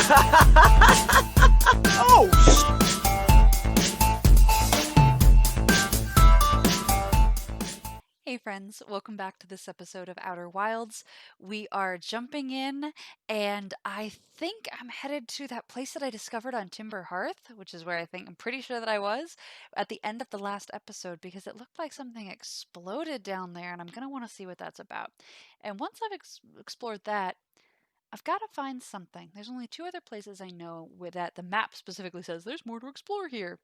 Oh, Hey friends, welcome back to this episode of Outer Wilds. We are jumping in, and I think I'm headed to that place that I discovered on Timber Hearth, which is where I'm pretty sure that I was at the end of the last episode because it looked like something exploded down there, and I'm going to want to see what that's about. And once I've explored that, I've got to find something. There's only two other places I know where that the map specifically says there's more to explore here.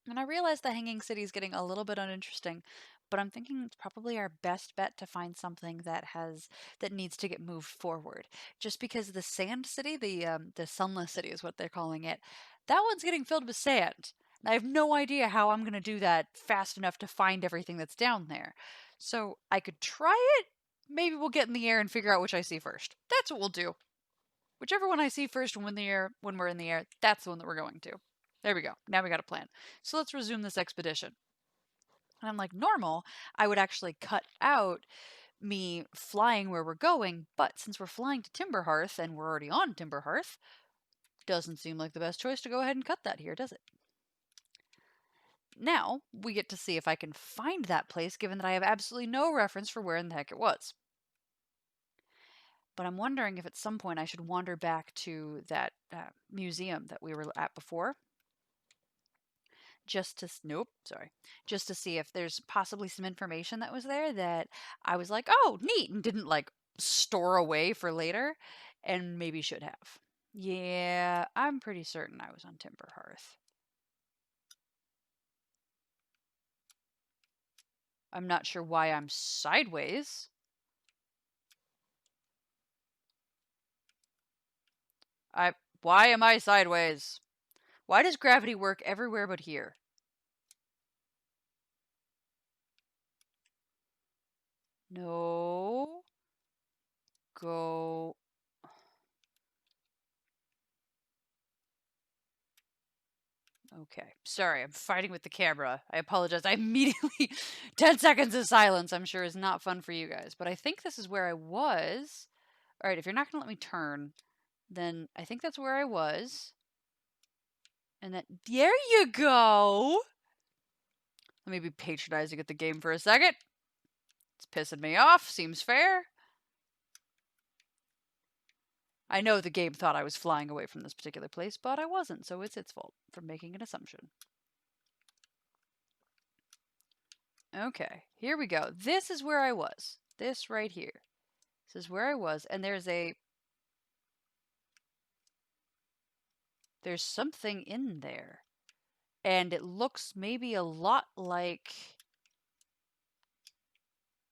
And I realize the Hanging City is getting a little bit uninteresting, but I'm thinking it's probably our best bet to find something that needs to get moved forward. Just because the Sand City, the Sunless City is what they're calling it, that one's getting filled with sand. And I have no idea how I'm gonna do that fast enough to find everything that's down there. So I could try it. Maybe we'll get in the air and figure out which I see first. That's what we'll do. Whichever one I see first when we're in the air, that's the one that we're going to. There we go. Now we got a plan. So let's resume this expedition. And I'm like, normal, I would actually cut out me flying where we're going, but since we're flying to Timber Hearth and we're already on Timber Hearth, doesn't seem like the best choice to go ahead and cut that here, does it? Now, we get to see if I can find that place, given that I have absolutely no reference for where in the heck it was. But I'm wondering if at some point I should wander back to that museum that we were at before just to nope, sorry, just to see if there's possibly some information that was there that I was like, "Oh, neat," and didn't like store away for later and maybe should have. Yeah, I'm pretty certain I was on Timber Hearth. I'm not sure why I'm sideways. I why am I sideways? Why does gravity work everywhere but here? No. Go. Okay. Sorry, I'm fighting with the camera. I apologize. I immediately 10 seconds of silence, I'm sure is not fun for you guys, but I think this is where I was. All right, if you're not going to let me turn, then I think that's where I was. And that there you go. Let me be patronizing at the game for a second. It's pissing me off. Seems fair. I know the game thought I was flying away from this particular place, but I wasn't, so it's its fault for making an assumption. Okay, here we go. This is where I was. This right here. This is where I was, and there's something in there. And it looks maybe a lot like,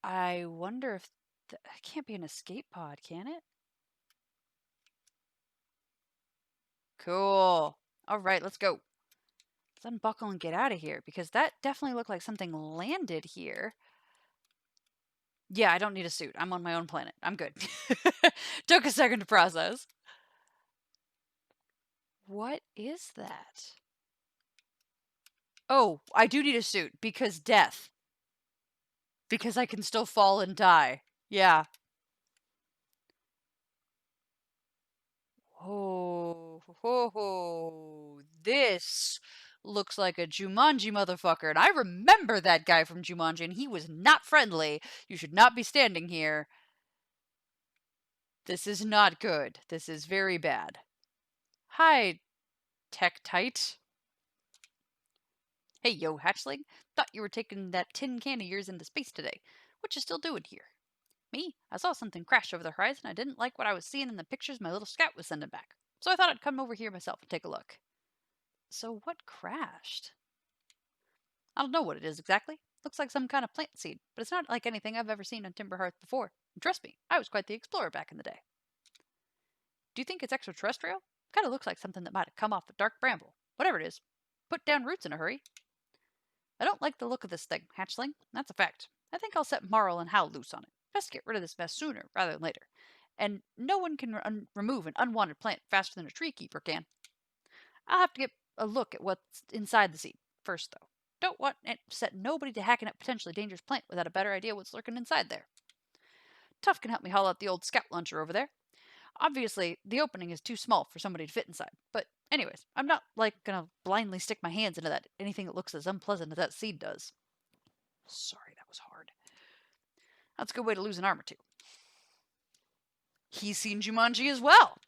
I wonder if it can't be an escape pod, can it? Cool. All right, let's go. Let's unbuckle and get out of here because that definitely looked like something landed here. Yeah, I don't need a suit. I'm on my own planet. I'm good. Took a second to process. What is that? Oh, I do need a suit because death. Because I can still fall and die. Yeah. Oh, ho, ho. This looks like a Jumanji motherfucker. And I remember that guy from Jumanji, and he was not friendly. You should not be standing here. This is not good. This is very bad. Hi, Tektite. Hey, yo, hatchling. Thought you were taking that tin can of yours into space today. What you still doing here? Me? I saw something crash over the horizon. I didn't like what I was seeing in the pictures my little scout was sending back. So I thought I'd come over here myself and take a look. So what crashed? I don't know what it is exactly. Looks like some kind of plant seed, but it's not like anything I've ever seen on Timber Hearth before. And trust me, I was quite the explorer back in the day. Do you think it's extraterrestrial? Kind of looks like something that might have come off the dark bramble. Whatever it is, put down roots in a hurry. I don't like the look of this thing, hatchling. That's a fact. I think I'll set Marl and Hal loose on it. Best get rid of this mess sooner rather than later. And no one can remove an unwanted plant faster than a tree keeper can. I'll have to get a look at what's inside the seed first, though. Don't want to set nobody to hacking up potentially dangerous plant without a better idea what's lurking inside there. Tough can help me haul out the old scout launcher over there. Obviously, the opening is too small for somebody to fit inside. But anyways, I'm not like gonna blindly stick my hands into anything that looks as unpleasant as that seed does. Sorry, that was hard. That's a good way to lose an arm or two. He's seen Jumanji as well.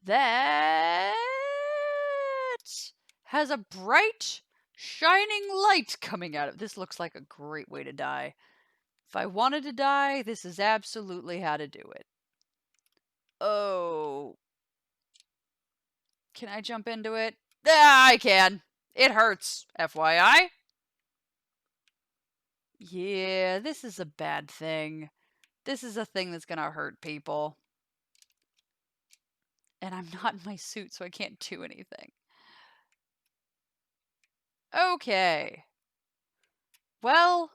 That has a bright, shining light coming out of it. This looks like a great way to die. If I wanted to die, this is absolutely how to do it. Oh. Can I jump into it? Ah, I can. It hurts, FYI. Yeah, this is a bad thing. This is a thing that's gonna hurt people. And I'm not in my suit, so I can't do anything. Okay. Well,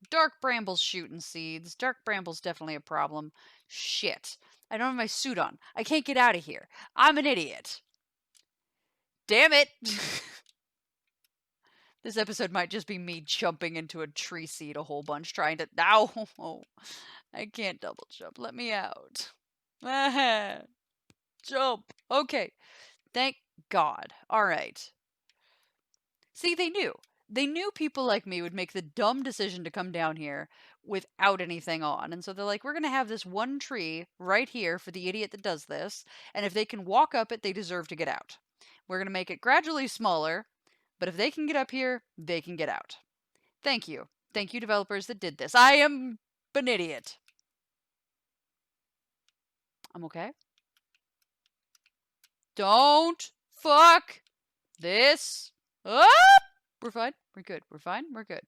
dark bramble's shooting seeds. Dark bramble's definitely a problem. Shit. I don't have my suit on. I can't get out of here. I'm an idiot. Damn it. This episode might just be me jumping into a tree seed a whole bunch, trying to. Ow! Oh, I can't double jump. Let me out. Jump. Okay. Thank God. All right. See, they knew. They knew people like me would make the dumb decision to come down here without anything on. And so they're like, we're going to have this one tree right here for the idiot that does this. And if they can walk up it, they deserve to get out. We're going to make it gradually smaller. But if they can get up here, they can get out. Thank you. Thank you, developers that did this. I am an idiot. I'm okay. Don't fuck this up. We're fine. We're good. We're fine. We're good.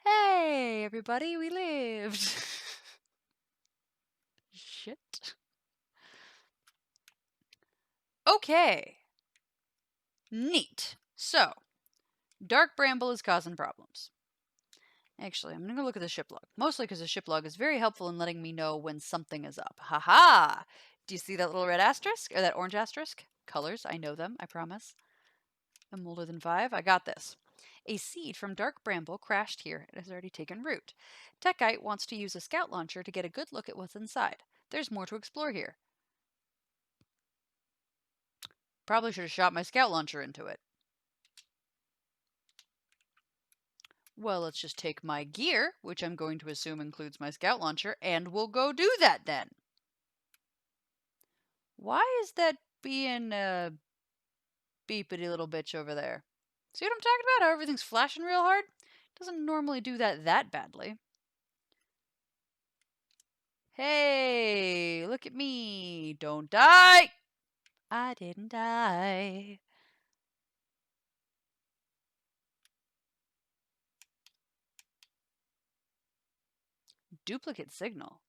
Hey, everybody, we lived. Shit. Okay. Neat. So, dark bramble is causing problems. Actually, I'm going to look at the ship log. Mostly because the ship log is very helpful in letting me know when something is up. Haha! Do you see that little red asterisk? Or that orange asterisk? Colors, I know them, I promise. I'm older than 5. I got this. A seed from dark bramble crashed here and has already taken root. Techite wants to use a scout launcher to get a good look at what's inside. There's more to explore here. Probably should have shot my scout launcher into it. Well, let's just take my gear, which I'm going to assume includes my scout launcher, and we'll go do that then. Why is that being a beepity little bitch over there? See what I'm talking about? How everything's flashing real hard? Doesn't normally do that badly. Hey, look at me. Don't die. I didn't die. Duplicate signal.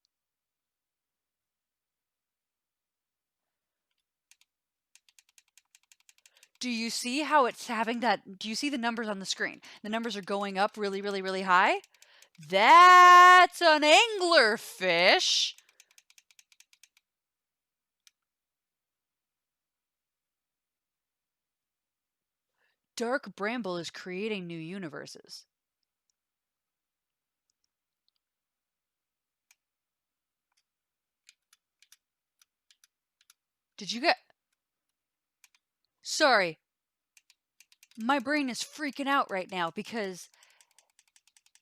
Do you see how it's having that? Do you see the numbers on the screen? The numbers are going up really, really, really high. That's an anglerfish. Dark bramble is creating new universes. Did you get... Sorry. My brain is freaking out right now because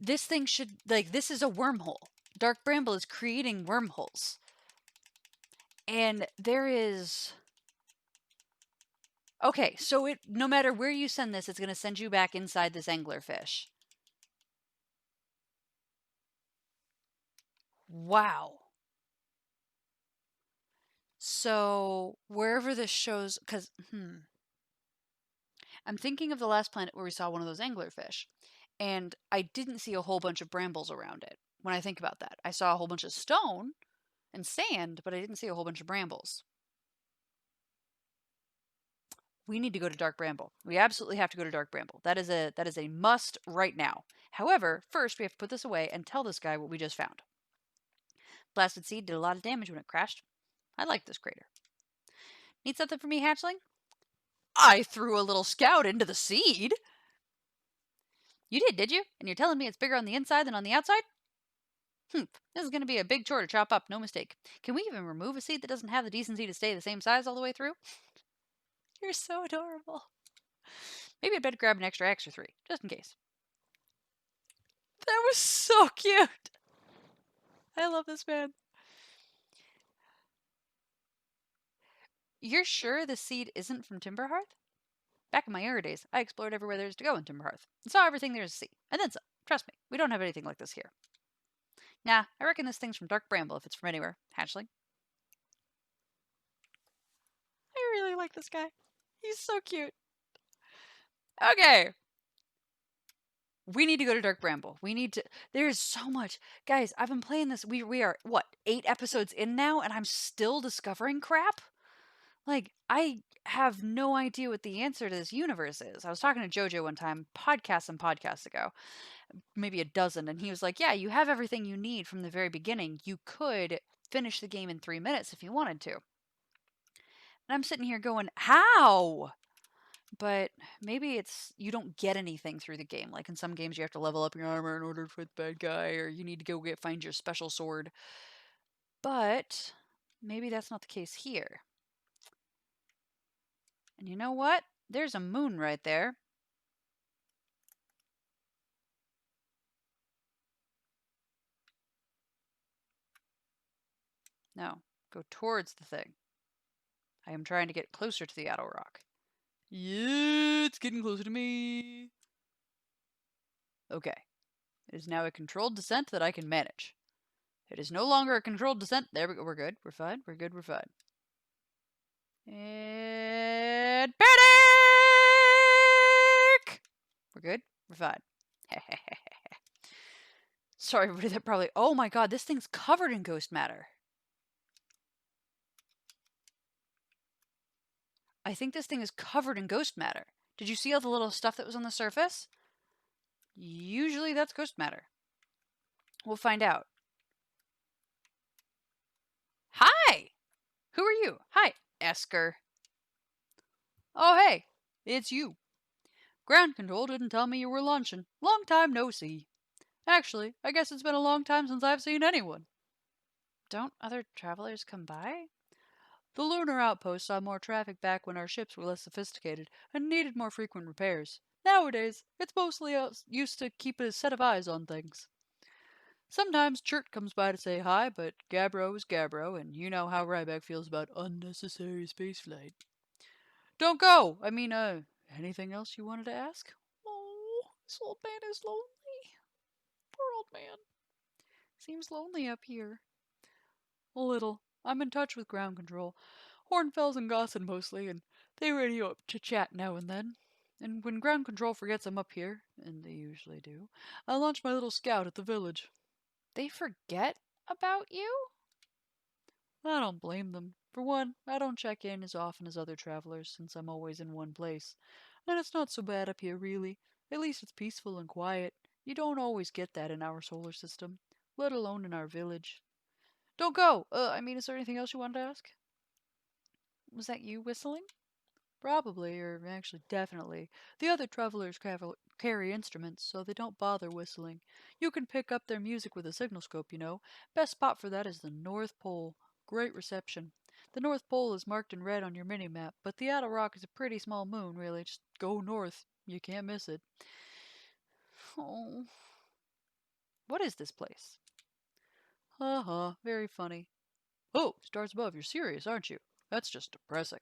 this thing should... Like, this is a wormhole. Dark bramble is creating wormholes. And there is... Okay, so no matter where you send this, it's going to send you back inside this anglerfish. Wow. So, wherever this shows... Because, I'm thinking of the last planet where we saw one of those anglerfish. And I didn't see a whole bunch of brambles around it. When I think about that, I saw a whole bunch of stone and sand, but I didn't see a whole bunch of brambles. We need to go to Dark Bramble. We absolutely have to go to Dark Bramble. That is a must right now. However, first we have to put this away and tell this guy what we just found. Blasted seed did a lot of damage when it crashed. I like this crater. Need something for me, hatchling? I threw a little scout into the seed. You did you? And you're telling me it's bigger on the inside than on the outside? This is going to be a big chore to chop up, no mistake. Can we even remove a seed that doesn't have the decency to stay the same size all the way through? You're so adorable. Maybe I'd better grab an extra 3, just in case. That was so cute. I love this man. You're sure the seed isn't from Timber Hearth? Back in my younger days, I explored everywhere there is to go in Timber Hearth and saw everything there is to see. And then some. Trust me, we don't have anything like this here. Nah, I reckon this thing's from Dark Bramble if it's from anywhere. Hatchling. I really like this guy. He's so cute. Okay. We need to go to Dark Bramble. We need to. There's so much. Guys, I've been playing this. We are, what, 8 episodes in now, and I'm still discovering crap? Like, I have no idea what the answer to this universe is. I was talking to JoJo one time, podcasts and podcasts ago, maybe a dozen, and he was like, yeah, you have everything you need from the very beginning. You could finish the game in 3 minutes if you wanted to. And I'm sitting here going, how? But maybe it's you don't get anything through the game. Like in some games, you have to level up your armor in order to fight the bad guy, or you need to go find your special sword. But maybe that's not the case here. And you know what? There's a moon right there. No, go towards the thing. I am trying to get closer to the Addo Rock. Yeah, it's getting closer to me. Okay. It is now a controlled descent that I can manage. It is no longer a controlled descent. There we go. We're good. We're fine. We're good. We're fine. And panic! We're good. We're fine. Sorry, everybody. That probably. Oh my god, this thing's covered in ghost matter. I think this thing is covered in ghost matter. Did you see all the little stuff that was on the surface? Usually that's ghost matter. We'll find out. Hi! Who are you? Hi, Esker. Oh, hey, it's you. Ground control didn't tell me you were launching. Long time no see. Actually, I guess it's been a long time since I've seen anyone. Don't other travelers come by? The lunar outpost saw more traffic back when our ships were less sophisticated and needed more frequent repairs. Nowadays, it's mostly used to keep a set of eyes on things. Sometimes Chert comes by to say hi, but Gabbro is Gabbro, and you know how Ryback feels about unnecessary spaceflight. Don't go! I mean, anything else you wanted to ask? Oh, this old man is lonely. Poor old man. Seems lonely up here. A little. I'm in touch with ground control. Hornfels and Gosson mostly, and they radio up to chat now and then. And when ground control forgets I'm up here, and they usually do, I launch my little scout at the village. They forget about you? I don't blame them. For one, I don't check in as often as other travelers since I'm always in one place. And it's not so bad up here, really. At least it's peaceful and quiet. You don't always get that in our solar system, let alone in our village. Don't go! Is there anything else you wanted to ask? Was that you whistling? Probably, or actually definitely. The other travelers carry instruments, so they don't bother whistling. You can pick up their music with a signal scope, you know. Best spot for that is the North Pole. Great reception. The North Pole is marked in red on your mini-map, but the Addo Rock is a pretty small moon, really. Just go north. You can't miss it. Oh. What is this place? Ha, very funny. Oh, stars above, you're serious, aren't you? That's just depressing.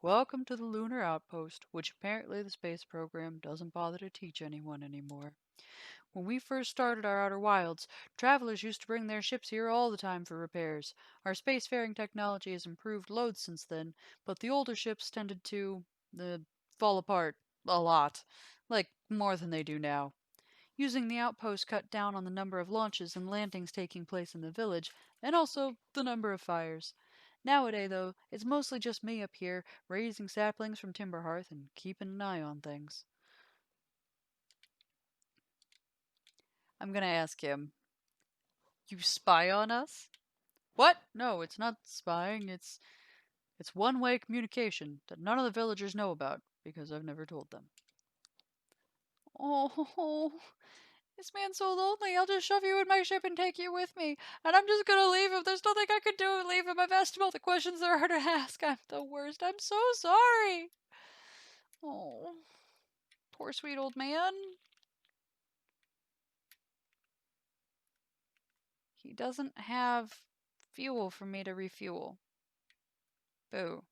Welcome to the lunar outpost, which apparently the space program doesn't bother to teach anyone anymore. When we first started our outer wilds, travelers used to bring their ships here all the time for repairs. Our spacefaring technology has improved loads since then, but the older ships tended to fall apart a lot, like more than they do now. Using the outpost cut down on the number of launches and landings taking place in the village, and also the number of fires. Nowadays, though, it's mostly just me up here, raising saplings from Timber Hearth and keeping an eye on things. I'm gonna ask him, you spy on us? What? No, it's not spying, it's one-way communication that none of the villagers know about, because I've never told them. Oh, This man's so lonely. I'll just shove you in my ship and take you with me. And I'm just gonna leave him. There's nothing I can do. Leave him. I've asked him all the questions there are to ask. I'm the worst. I'm so sorry. Oh, poor sweet old man. He doesn't have fuel for me to refuel. Boo.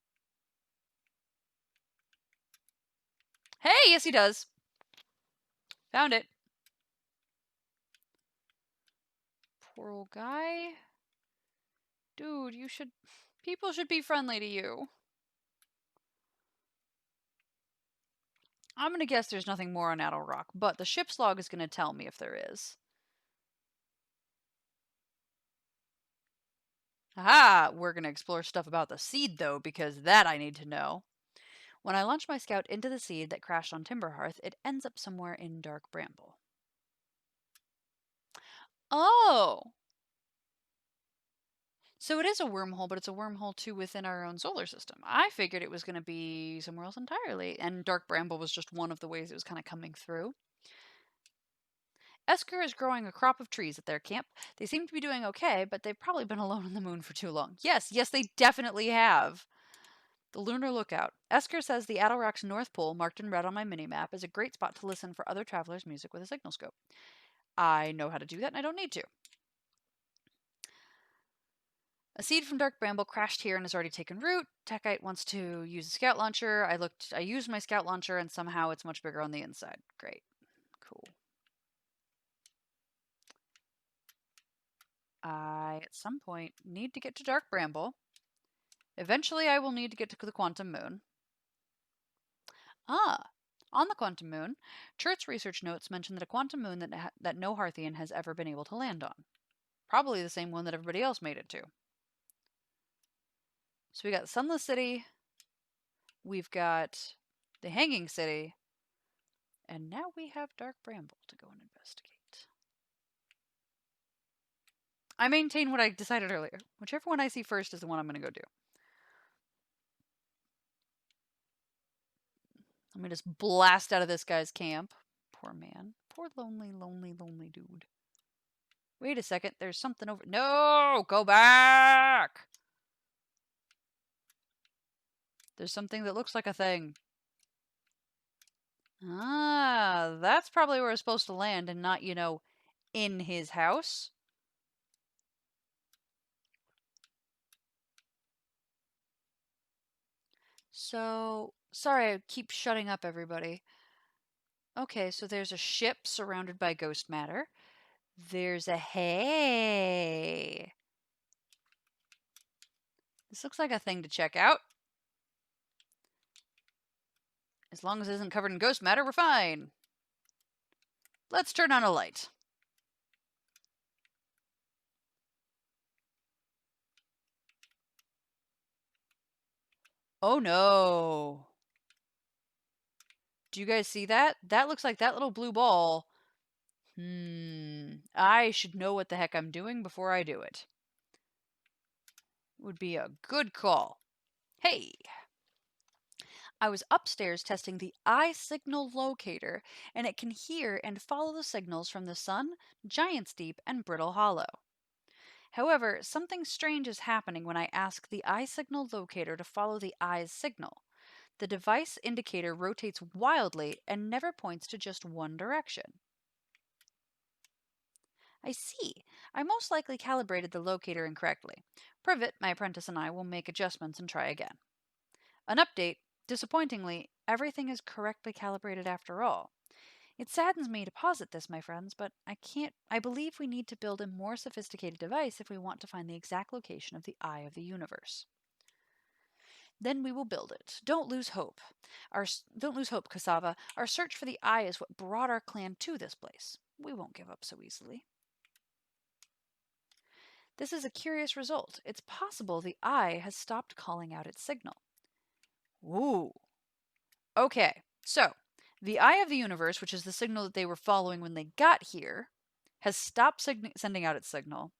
Hey, yes he does. Found it. Poor old guy. Dude, you should... People should be friendly to you. I'm gonna guess there's nothing more on Addle Rock, but the ship's log is gonna tell me if there is. Aha! We're gonna explore stuff about the seed, though, because that I need to know. When I launch my scout into the seed that crashed on Timber Hearth, it ends up somewhere in Dark Bramble. Oh! So it is a wormhole, but it's a wormhole too within our own solar system. I figured it was going to be somewhere else entirely, and Dark Bramble was just one of the ways it was kind of coming through. Esker is growing a crop of trees at their camp. They seem to be doing okay, but they've probably been alone on the moon for too long. Yes, they definitely have. The Lunar Lookout. Esker says the Adelrock's North Pole, marked in red on my minimap, is a great spot to listen for other travelers' music with a signal scope. I know how to do that, and I don't need to. A seed from Dark Bramble crashed here and has already taken root. Techite wants to use a scout launcher. I used my scout launcher, and somehow it's much bigger on the inside. Great. Cool. I, at some point, need to get to Dark Bramble. Eventually, I will need to get to the Quantum Moon. On the Quantum Moon, Churt's research notes mention that a quantum moon that no Hearthian has ever been able to land on. Probably the same one that everybody else made it to. So we got Sunless City, we've got the Hanging City, and now we have Dark Bramble to go and investigate. I maintain what I decided earlier. Whichever one I see first is the one I'm going to go do. Let me just blast out of this guy's camp. Poor man. Poor lonely, lonely, lonely dude. Wait a second. There's something over... No! Go back! There's something that looks like a thing. Ah, that's probably where it's supposed to land and not, in his house. So, sorry, I keep shutting up everybody. Okay, so there's a ship surrounded by ghost matter. There's a hay. This looks like a thing to check out. As long as it isn't covered in ghost matter, we're fine. Let's turn on a light. Oh no. Do you guys see that? That looks like that little blue ball. I should know what the heck I'm doing before I do it. Would be a good call. Hey! I was upstairs testing the eye signal locator, and it can hear and follow the signals from the sun, Giant's Deep, and Brittle Hollow. However, something strange is happening when I ask the eye signal locator to follow the eye's signal. The device indicator rotates wildly and never points to just one direction. I see. I most likely calibrated the locator incorrectly. Privet, my apprentice, and I will make adjustments and try again. An update. Disappointingly, everything is correctly calibrated after all. It saddens me to posit this, my friends, but I believe we need to build a more sophisticated device if we want to find the exact location of the eye of the universe. Then we will build it. Don't lose hope. Don't lose hope, Cassava. Our search for the eye is what brought our clan to this place. We won't give up so easily. This is a curious result. It's possible the eye has stopped calling out its signal. Ooh. Okay, so the eye of the universe, which is the signal that they were following when they got here, has stopped sending out its signal,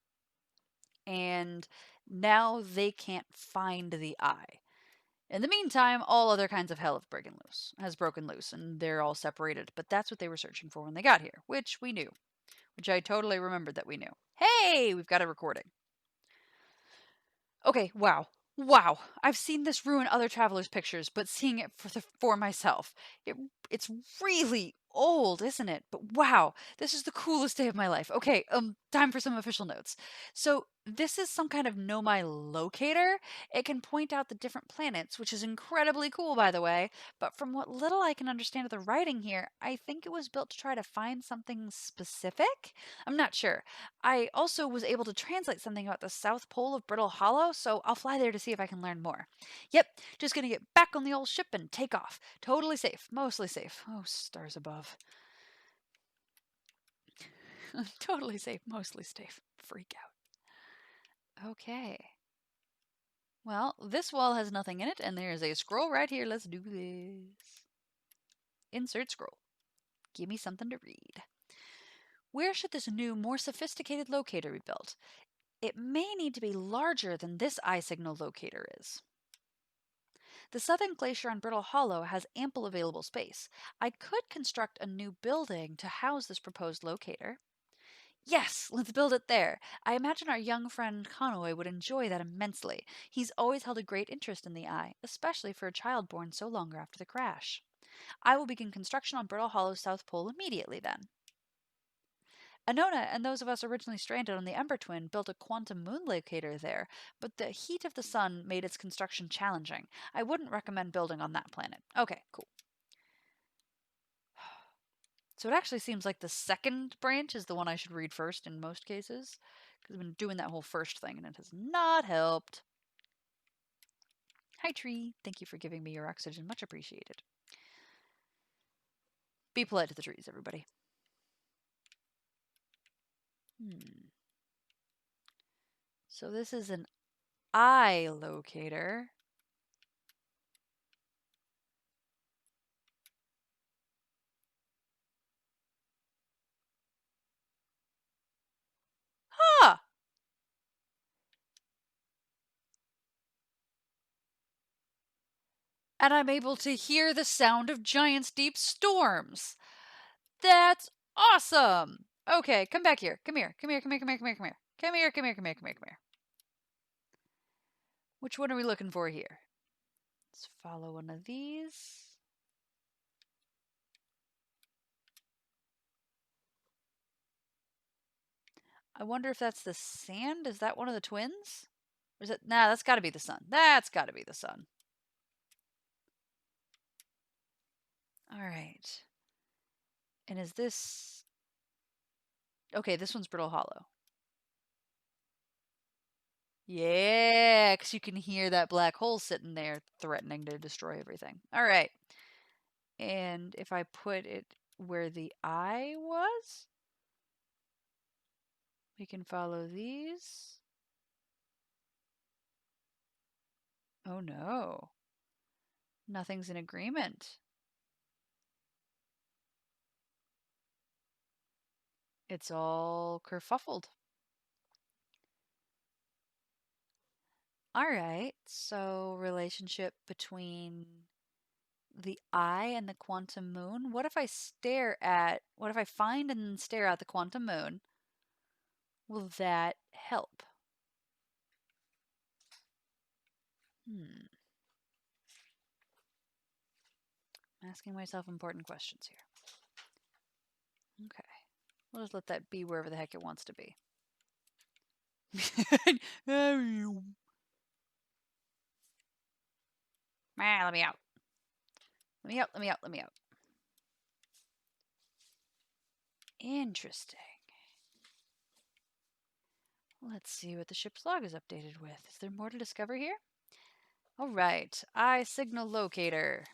and now they can't find the eye. In the meantime, all other kinds of hell has broken loose, and they're all separated, but that's what they were searching for when they got here, which we knew. which I totally remembered that we knew. Hey, we've got a recording. Okay, wow. Wow. I've seen this ruin other travelers' pictures, but seeing it for myself, it's really old, isn't it? But wow, this is the coolest day of my life. Okay, time for some official notes. So, this is some kind of Nomai locator. It can point out the different planets, which is incredibly cool, by the way. But from what little I can understand of the writing here, I think it was built to try to find something specific. I'm not sure. I also was able to translate something about the South Pole of Brittle Hollow, so I'll fly there to see if I can learn more. Yep, just gonna get back on the old ship and take off. Totally safe, mostly safe. Oh, stars above. Totally safe, mostly safe. Freak out. Okay. Well, this wall has nothing in it, and there's a scroll right here. Let's do this. Insert scroll. Give me something to read. Where should this new, more sophisticated locator be built? It may need to be larger than this eye signal locator is. The southern glacier on Brittle Hollow has ample available space. I could construct a new building to house this proposed locator. Yes, let's build it there. I imagine our young friend Conway would enjoy that immensely. He's always held a great interest in the eye, especially for a child born so long after the crash. I will begin construction on Brittle Hollow's South Pole immediately then. Anona and those of us originally stranded on the Ember Twin built a quantum moon locator there, but the heat of the sun made its construction challenging. I wouldn't recommend building on that planet. Okay, cool. So it actually seems like the second branch is the one I should read first in most cases, because I've been doing that whole first thing and it has not helped. Hi, tree. Thank you for giving me your oxygen. Much appreciated. Be polite to the trees, everybody. So this is an eye locator. Huh! And I'm able to hear the sound of giants' deep storms. That's awesome! Okay, come back here. Come here. Come here, come here, come here, come here, come here. Come here, come here, come here, come here, come here. Which one are we looking for here? Let's follow one of these. I wonder if that's the sand. Is that one of the twins? Or is it? Nah, that's got to be the sun. That's got to be the sun. All right. And is this... Okay, this one's Brittle Hollow. Yeah, because you can hear that black hole sitting there threatening to destroy everything. All right. And if I put it where the eye was, we can follow these. Oh no. Nothing's in agreement. It's all kerfuffled. All right. So, relationship between the eye and the quantum moon. What if I find and stare at the quantum moon? Will that help? I'm asking myself important questions here. Okay. We'll just let that be wherever the heck it wants to be. Let me out. Let me out, let me out, let me out. Interesting. Let's see what the ship's log is updated with. Is there more to discover here? All right. Eye signal locator.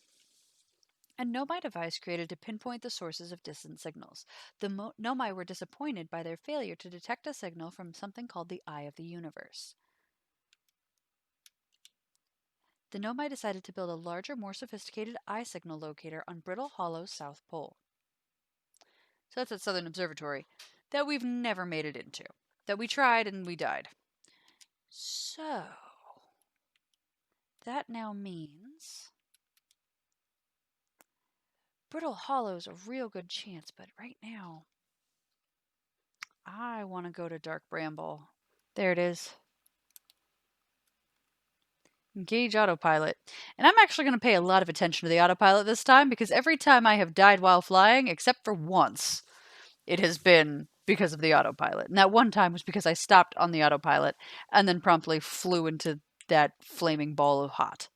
A Nomai device created to pinpoint the sources of distant signals. The Nomai were disappointed by their failure to detect a signal from something called the Eye of the Universe. The Nomai decided to build a larger, more sophisticated eye signal locator on Brittle Hollow's South Pole. So that's at Southern Observatory that we've never made it into. That we tried and we died. So, that now means Brittle Hollow's a real good chance, but right now I want to go to Dark Bramble. There it is. Engage autopilot. And I'm actually going to pay a lot of attention to the autopilot this time because every time I have died while flying, except for once, it has been because of the autopilot. And that one time was because I stopped on the autopilot and then promptly flew into that flaming ball of hot.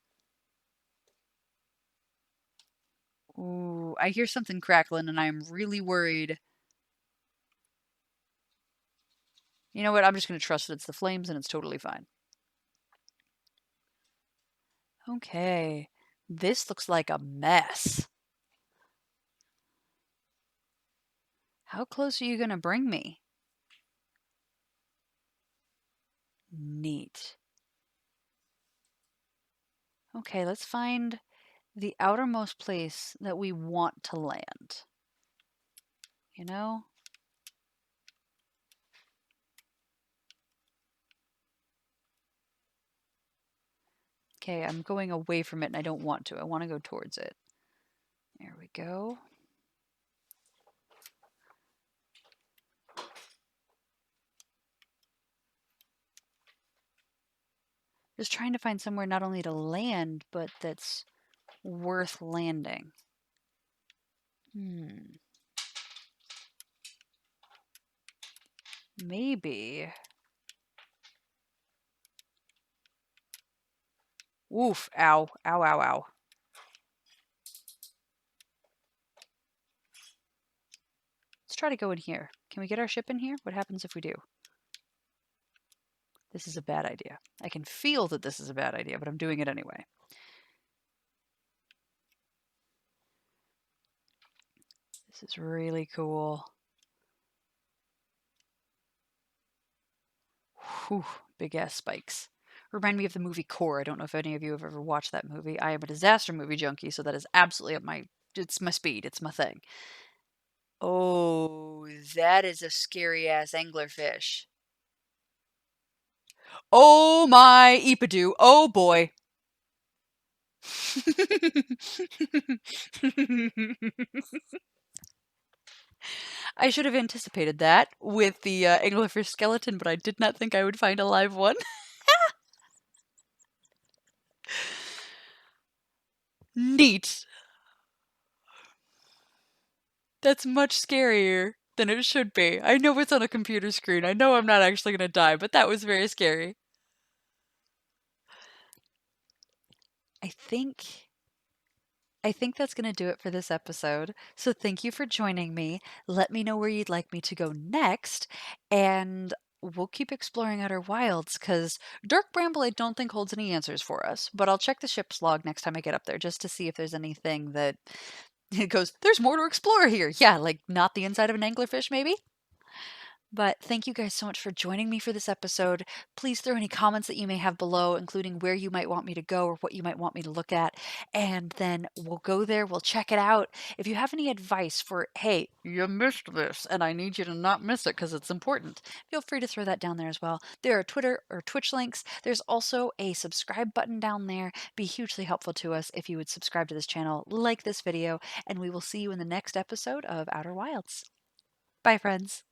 Ooh, I hear something crackling and I am really worried. You know what? I'm just going to trust that it's the flames and it's totally fine. Okay. This looks like a mess. How close are you going to bring me? Neat. Okay, let's find the outermost place that we want to land. You know? Okay, I'm going away from it and I don't want to. I want to go towards it. There we go. Just trying to find somewhere not only to land, but that's worth landing. Maybe. Oof, ow, ow, ow, ow. Let's try to go in here. Can we get our ship in here? What happens if we do? This is a bad idea. I can feel that this is a bad idea, but I'm doing it anyway. This is really cool. Whew, big ass spikes. Remind me of the movie Core. I don't know if any of you have ever watched that movie. I am a disaster movie junkie, so that is absolutely it's my speed. It's my thing. Oh, that is a scary ass anglerfish. Oh my Ipadoo. Oh boy. I should have anticipated that with the anglerfish skeleton, but I did not think I would find a live one. Neat. That's much scarier than it should be. I know it's on a computer screen. I know I'm not actually going to die, but that was very scary. I think I think that's going to do it for this episode. So thank you for joining me. Let me know where you'd like me to go next, and we'll keep exploring Outer Wilds because Dark Bramble I don't think holds any answers for us, but I'll check the ship's log next time I get up there just to see if there's anything that it goes, there's more to explore here. Yeah, like not the inside of an anglerfish, maybe? But thank you guys so much for joining me for this episode. Please throw any comments that you may have below, including where you might want me to go or what you might want me to look at. And then we'll go there, we'll check it out. If you have any advice for, hey, you missed this and I need you to not miss it because it's important, feel free to throw that down there as well. There are Twitter or Twitch links. There's also a subscribe button down there. Be hugely helpful to us if you would subscribe to this channel, like this video, and we will see you in the next episode of Outer Wilds. Bye, friends.